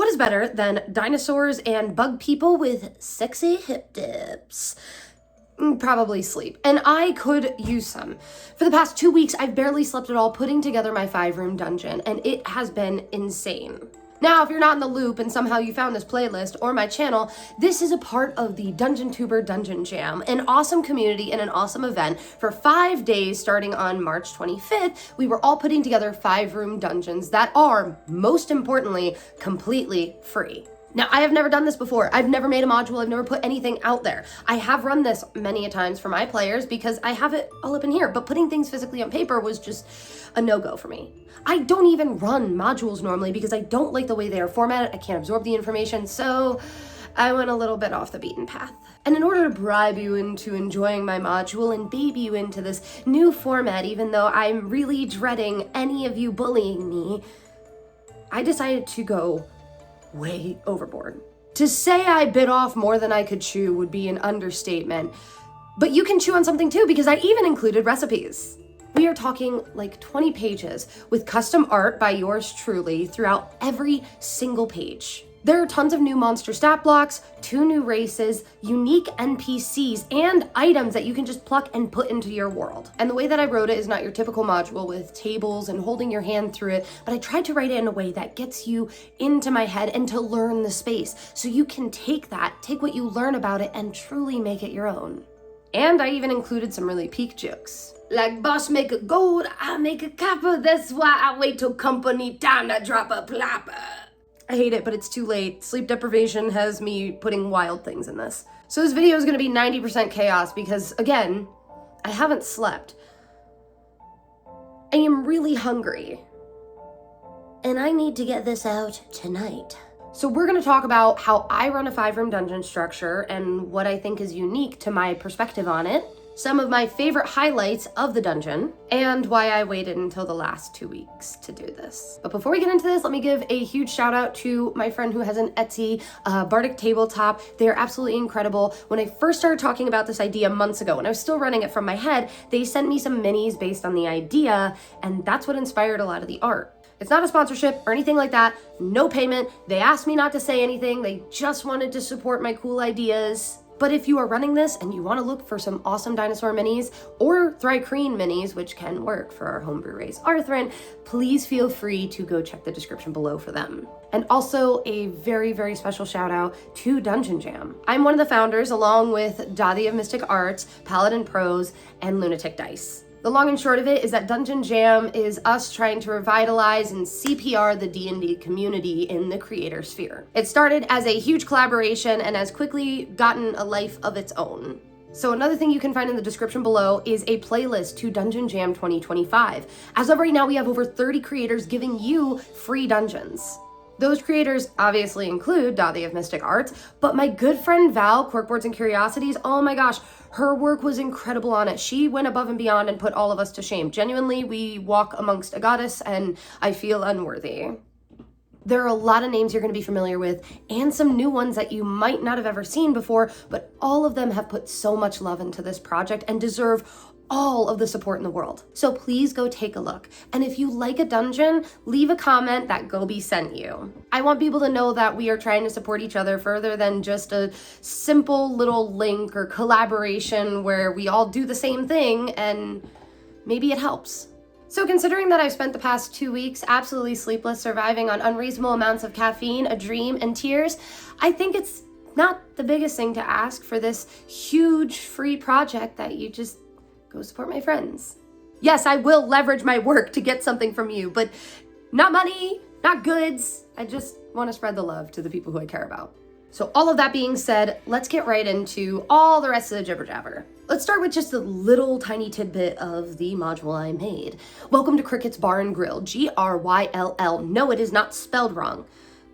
what is better than dinosaurs and bug people with sexy hip dips? Probably sleep. And I could use some. For the past 2 weeks, I've barely slept at all putting together my 5-room dungeon, and it has been insane. Now, if you're not in the loop and somehow you found this playlist or my channel, this is a part of the Dungeon Tuber Dungeon Jam, an awesome community and an awesome event. For 5 days starting on March 25th, we were all putting together 5-room dungeons that are, most importantly, completely free. Now, I have never done this before. I've never made a module. I've never put anything out there. I have run this many a times for my players because I have it all up in here, but putting things physically on paper was just a no-go for me. I don't even run modules normally because I don't like the way they are formatted. I can't absorb the information, so I went a little bit off the beaten path. And in order to bribe you into enjoying my module and baby you into this new format, even though I'm really dreading any of you bullying me, I decided to go way overboard. To say I bit off more than I could chew would be an understatement, but you can chew on something too because I even included recipes. We are talking like 20 pages with custom art by yours truly throughout every single page. There are tons of new monster stat blocks, 2 new races, unique NPCs, and items that you can just pluck and put into your world. And the way that I wrote it is not your typical module with tables and holding your hand through it, but I tried to write it in a way that gets you into my head and to learn the space, so you can take what you learn about it and truly make it your own. And I even included some really peak jokes. Like boss make a gold, I make a copper, that's why I wait till company time to drop a plopper. I hate it, but it's too late. Sleep deprivation has me putting wild things in this. So this video is gonna be 90% chaos because, again, I haven't slept. I am really hungry. And I need to get this out tonight. So we're gonna talk about how I run a 5-room dungeon structure and what I think is unique to my perspective on it, some of my favorite highlights of the dungeon, and why I waited until the last 2 weeks to do this. But before we get into this, let me give a huge shout out to my friend who has an Etsy, Bardic Tabletop. They are absolutely incredible. When I first started talking about this idea months ago, when I was still running it from my head, they sent me some minis based on the idea, and that's what inspired a lot of the art. It's not a sponsorship or anything like that, no payment. They asked me not to say anything. They just wanted to support my cool ideas. But if you are running this and you want to look for some awesome dinosaur minis or Thri-Kreen minis, which can work for our homebrew race Arthrin, please feel free to go check the description below for them. And also a very, very special shout out to Dungeon Jam. I'm one of the founders along with Dottie of MysticArts, Paladin Pros, and Lunatic Dice. The long and short of it is that Dungeon Jam is us trying to revitalize and CPR the D&D community in the creator sphere. It started as a huge collaboration and has quickly gotten a life of its own. So another thing you can find in the description below is a playlist to Dungeon Jam 2025. As of right now, we have over 30 creators giving you free dungeons. Those creators obviously include Dottie of MysticArts, but my good friend Val, Corkboards and Curiosities, oh my gosh, her work was incredible on it. She went above and beyond and put all of us to shame. Genuinely, we walk amongst a goddess and I feel unworthy. There are a lot of names you're going to be familiar with and some new ones that you might not have ever seen before, but all of them have put so much love into this project and deserve all of the support in the world. So please go take a look. And if you like a dungeon, leave a comment that Gobi sent you. I want people to know that we are trying to support each other further than just a simple little link or collaboration where we all do the same thing and maybe it helps. So considering that I've spent the past 2 weeks absolutely sleepless, surviving on unreasonable amounts of caffeine, a dream, and tears, I think it's not the biggest thing to ask for this huge free project that you just go support my friends. Yes, I will leverage my work to get something from you, but not money, not goods. I just want to spread the love to the people who I care about. So all of that being said, let's get right into all the rest of the jibber jabber. Let's start with just a little tiny tidbit of the module I made. Welcome to Kricket's Bar and Grill, Gryll. No, it is not spelled wrong.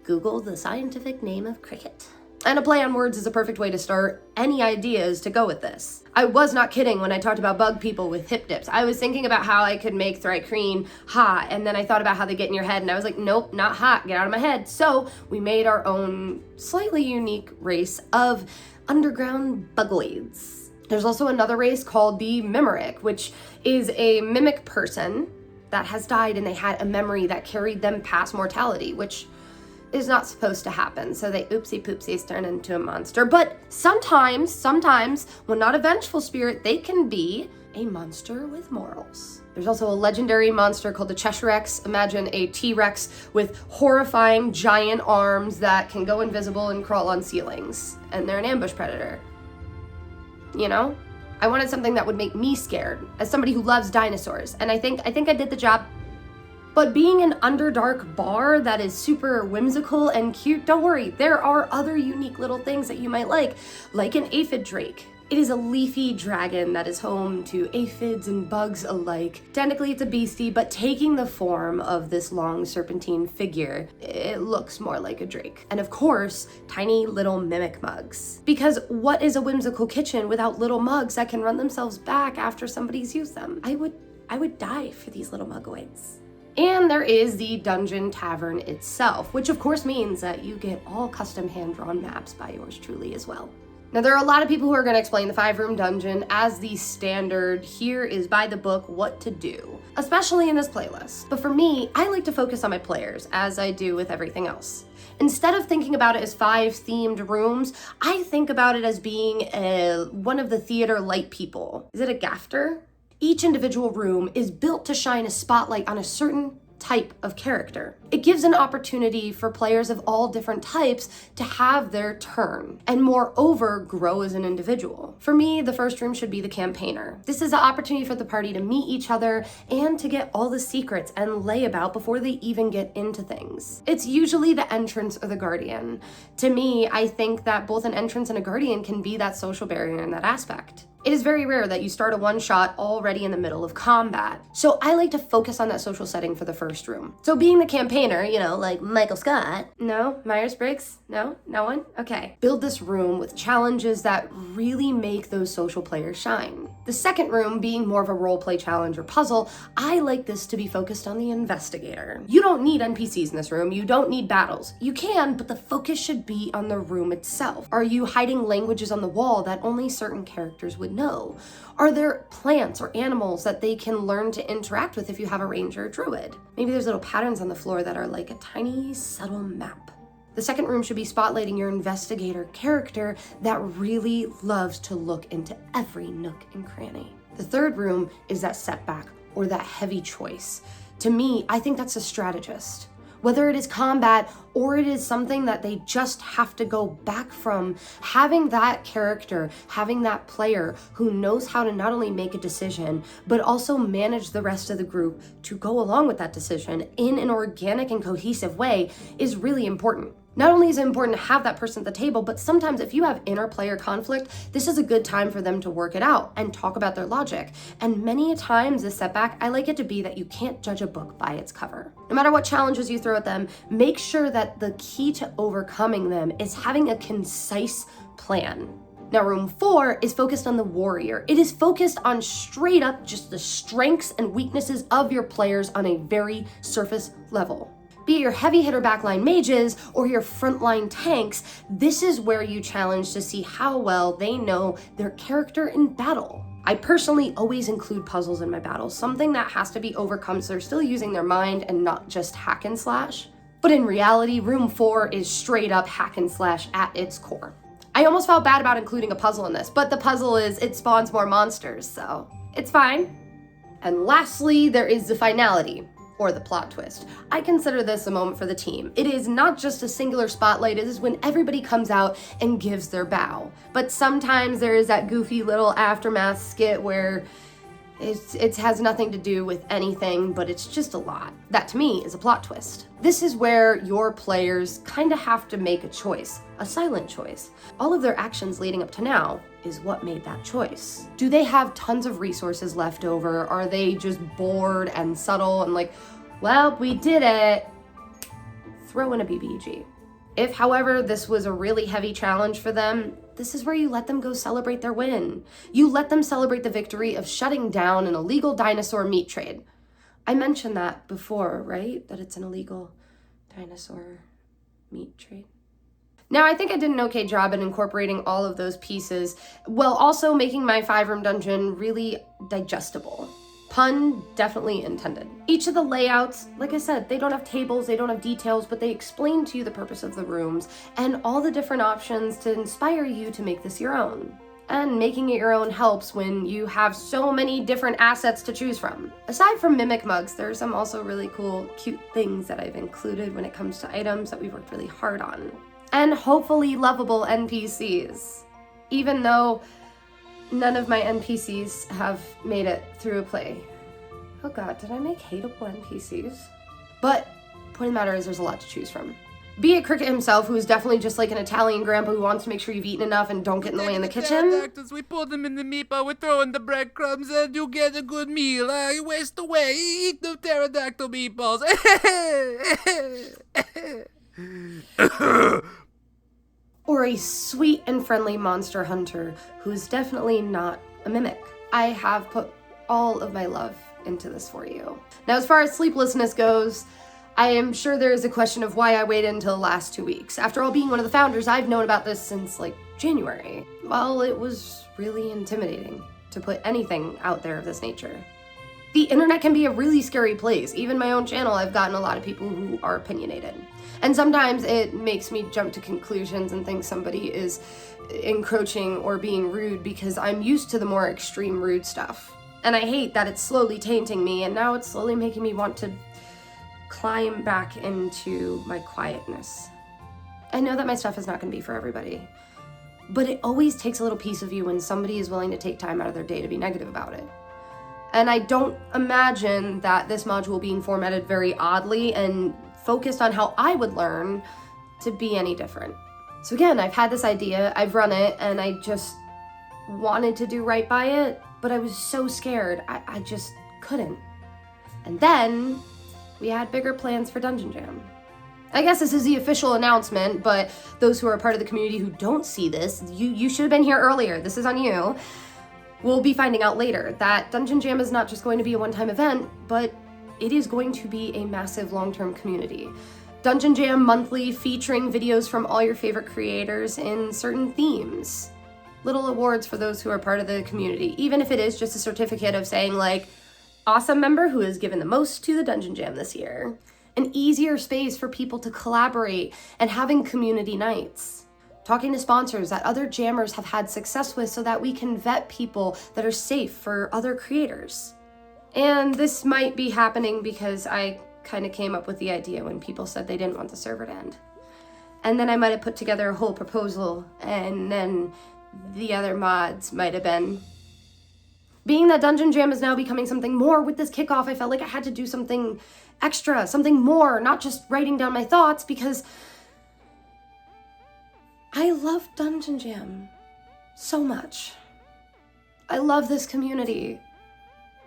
Google the scientific name of Kricket. And a play on words is a perfect way to start any ideas to go with this. I was not kidding when I talked about bug people with hip dips. I was thinking about how I could make Thri-Kreen hot, and then I thought about how they get in your head, and I was like, nope, not hot, get out of my head. So we made our own slightly unique race of underground bugoids. There's also another race called the Mimeric, which is a mimic person that has died and they had a memory that carried them past mortality, which is not supposed to happen, so they oopsie poopsies turn into a monster. But sometimes, when not a vengeful spirit, they can be a monster with morals. There's also a legendary monster called the Cheshire Rex. Imagine a T-Rex with horrifying giant arms that can go invisible and crawl on ceilings, and they're an ambush predator. You know? I wanted something that would make me scared, as somebody who loves dinosaurs, and I think I did the job. But being an Underdark bar that is super whimsical and cute, don't worry, there are other unique little things that you might like an aphid drake. It is a leafy dragon that is home to aphids and bugs alike. Technically it's a beastie, but taking the form of this long serpentine figure, it looks more like a drake. And of course, tiny little mimic mugs. Because what is a whimsical kitchen without little mugs that can run themselves back after somebody's used them? I would die for these little mugoids. And there is the dungeon tavern itself, which of course means that you get all custom hand-drawn maps by yours truly as well. Now, there are a lot of people who are going to explain the 5-room dungeon as the standard, here is by the book what to do, especially in this playlist. But for me, I like to focus on my players, as I do with everything else. Instead of thinking about it as 5 themed rooms, I think about it as being one of the theater light people. Is it a gaffer? Each individual room is built to shine a spotlight on a certain type of character. It gives an opportunity for players of all different types to have their turn and moreover grow as an individual. For me, the first room should be the campaigner. This is an opportunity for the party to meet each other and to get all the secrets and layabout before they even get into things. It's usually the entrance or the guardian. To me, I think that both an entrance and a guardian can be that social barrier in that aspect. It is very rare that you start a one-shot already in the middle of combat. So I like to focus on that social setting for the first room. So being the campaigner, you know, like Michael Scott. No? Myers-Briggs? No? No one? Okay. Build this room with challenges that really make those social players shine. The second room, being more of a roleplay challenge or puzzle, I like this to be focused on the investigator. You don't need NPCs in this room. You don't need battles. You can, but the focus should be on the room itself. Are you hiding languages on the wall that only certain characters would know? Are there plants or animals that they can learn to interact with if you have a ranger or druid? Maybe there's little patterns on the floor that are like a tiny, subtle map. The second room should be spotlighting your investigator character that really loves to look into every nook and cranny. The third room is that setback or that heavy choice. To me, I think that's a strategist. Whether it is combat or it is something that they just have to go back from, having that character, having that player who knows how to not only make a decision, but also manage the rest of the group to go along with that decision in an organic and cohesive way is really important. Not only is it important to have that person at the table, but sometimes if you have inner player conflict, this is a good time for them to work it out and talk about their logic. And many a times the setback, I like it to be that you can't judge a book by its cover. No matter what challenges you throw at them, make sure that the key to overcoming them is having a concise plan. Now, room 4 is focused on the warrior. It is focused on straight up just the strengths and weaknesses of your players on a very surface level. Be it your heavy hitter backline mages or your frontline tanks, this is where you challenge to see how well they know their character in battle. I personally always include puzzles in my battles, something that has to be overcome so they're still using their mind and not just hack and slash. But in reality, room 4 is straight up hack and slash at its core. I almost felt bad about including a puzzle in this, but the puzzle is it spawns more monsters, so it's fine. And lastly, there is the finality, or the plot twist. I consider this a moment for the team. It is not just a singular spotlight, it is when everybody comes out and gives their bow. But sometimes there is that goofy little aftermath skit where it has nothing to do with anything, but it's just a lot. That to me is a plot twist. This is where your players kind of have to make a choice, a silent choice. All of their actions leading up to now is what made that choice. Do they have tons of resources left over? Are they just bored and subtle and like, well, we did it, throw in a BBG. If, however, this was a really heavy challenge for them, this is where you let them go celebrate their win. You let them celebrate the victory of shutting down an illegal dinosaur meat trade. I mentioned that before, right? That it's an illegal dinosaur meat trade. Now, I think I did an okay job at incorporating all of those pieces while also making my 5-room dungeon really digestible. Pun definitely intended. Each of the layouts, like I said, they don't have tables, they don't have details, but they explain to you the purpose of the rooms and all the different options to inspire you to make this your own. And making it your own helps when you have so many different assets to choose from. Aside from mimic mugs, there are some also really cool, cute things that I've included when it comes to items that we've worked really hard on. And hopefully lovable NPCs. Even though none of my NPCs have made it through a play. Oh god, did I make hateable NPCs? But point of the matter is there's a lot to choose from. Be it Kricket himself, who is definitely just like an Italian grandpa who wants to make sure you've eaten enough and don't get in the way in the kitchen. We put them in the meatball, we throw in the breadcrumbs, and you get a good meal. You waste away, eat the pterodactyl meatballs. Or a sweet and friendly monster hunter who's definitely not a mimic. I have put all of my love into this for you. Now, as far as sleeplessness goes, I am sure there is a question of why I waited until the last 2 weeks. After all, being one of the founders, I've known about this since like January. Well, it was really intimidating to put anything out there of this nature. The internet can be a really scary place. Even my own channel, I've gotten a lot of people who are opinionated. And sometimes it makes me jump to conclusions and think somebody is encroaching or being rude because I'm used to the more extreme rude stuff. And I hate that it's slowly tainting me, and now it's slowly making me want to climb back into my quietness. I know that my stuff is not going to be for everybody, but it always takes a little piece of you when somebody is willing to take time out of their day to be negative about it. And I don't imagine that this module being formatted very oddly and focused on how I would learn to be any different. So again, I've had this idea, I've run it, and I just wanted to do right by it, but I was so scared, I just couldn't. And then we had bigger plans for Dungeon Jam. I guess this is the official announcement, but those who are part of the community who don't see this, you should have been here earlier. This is on you. We'll be finding out later that Dungeon Jam is not just going to be a one-time event, but it is going to be a massive long-term community. Dungeon Jam monthly, featuring videos from all your favorite creators in certain themes. Little awards for those who are part of the community, even if it is just a certificate of saying like, awesome member who has given the most to the Dungeon Jam this year. An easier space for people to collaborate and having community nights. Talking to sponsors that other jammers have had success with so that we can vet people that are safe for other creators. And this might be happening because I kind of came up with the idea when people said they didn't want the server to end. And then I might have put together a whole proposal, and then the other mods might have been. Being that Dungeon Jam is now becoming something more with this kickoff, I felt like I had to do something extra, something more, not just writing down my thoughts, because I love Dungeon Jam so much. I love this community.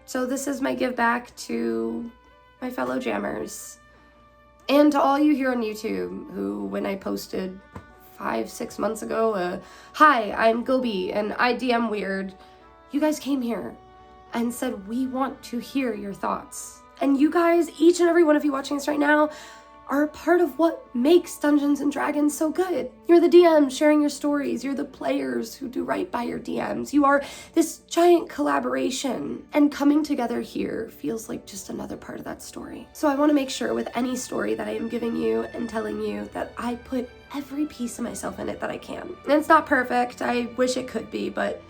So this is my give back to my fellow jammers. And to all you here on YouTube who, when I posted 5-6 months ago, hi, I'm Gobi and I DM weird, you guys came here and said, we want to hear your thoughts. And you guys, each and every one of you watching this right now, are a part of what makes Dungeons & Dragons so good. You're the DMs sharing your stories. You're the players who do right by your DMs. You are this giant collaboration. And coming together here feels like just another part of that story. So I want to make sure with any story that I am giving you and telling you that I put every piece of myself in it that I can. And it's not perfect. I wish it could be, but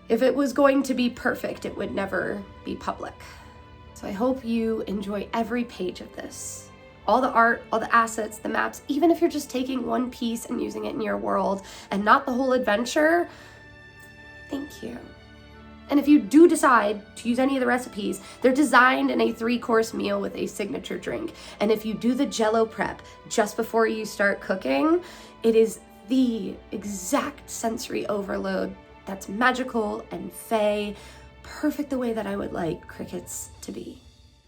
if it was going to be perfect, it would never be public. So I hope you enjoy every page of this. All the art, all the assets, the maps, even if you're just taking one piece and using it in your world and not the whole adventure, thank you. And if you do decide to use any of the recipes, they're designed in a 3-course meal with a signature drink. And if you do the Jell-O prep just before you start cooking, it is the exact sensory overload that's magical and fey, perfect the way that I would like Krickets to be.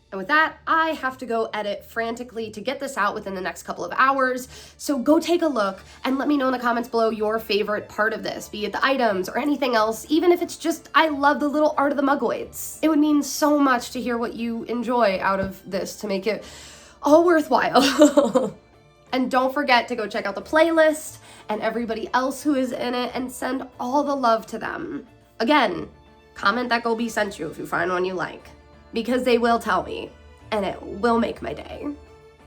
And with that, I have to go edit frantically to get this out within the next couple of hours. So go take a look and let me know in the comments below your favorite part of this, be it the items or anything else, even if it's just, I love the little art of the Mugoids. It would mean so much to hear what you enjoy out of this to make it all worthwhile. And don't forget to go check out the playlist and everybody else who is in it and send all the love to them. Again, comment that Gobi sent you if you find one you like. because they will tell me and it will make my day.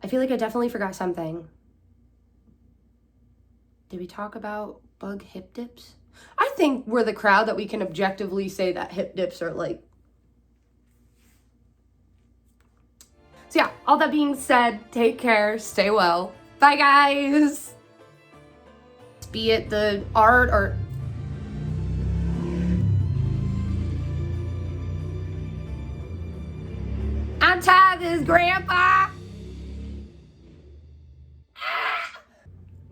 I feel like I definitely forgot something. Did we talk about bug hip dips? I think we're the crowd that we can objectively say that hip dips are like. So yeah, all that being said, take care, stay well. Bye guys! Be it the art or... I'm tired of this, Grandpa!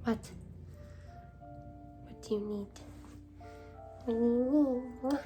What? What do you need? What do you need?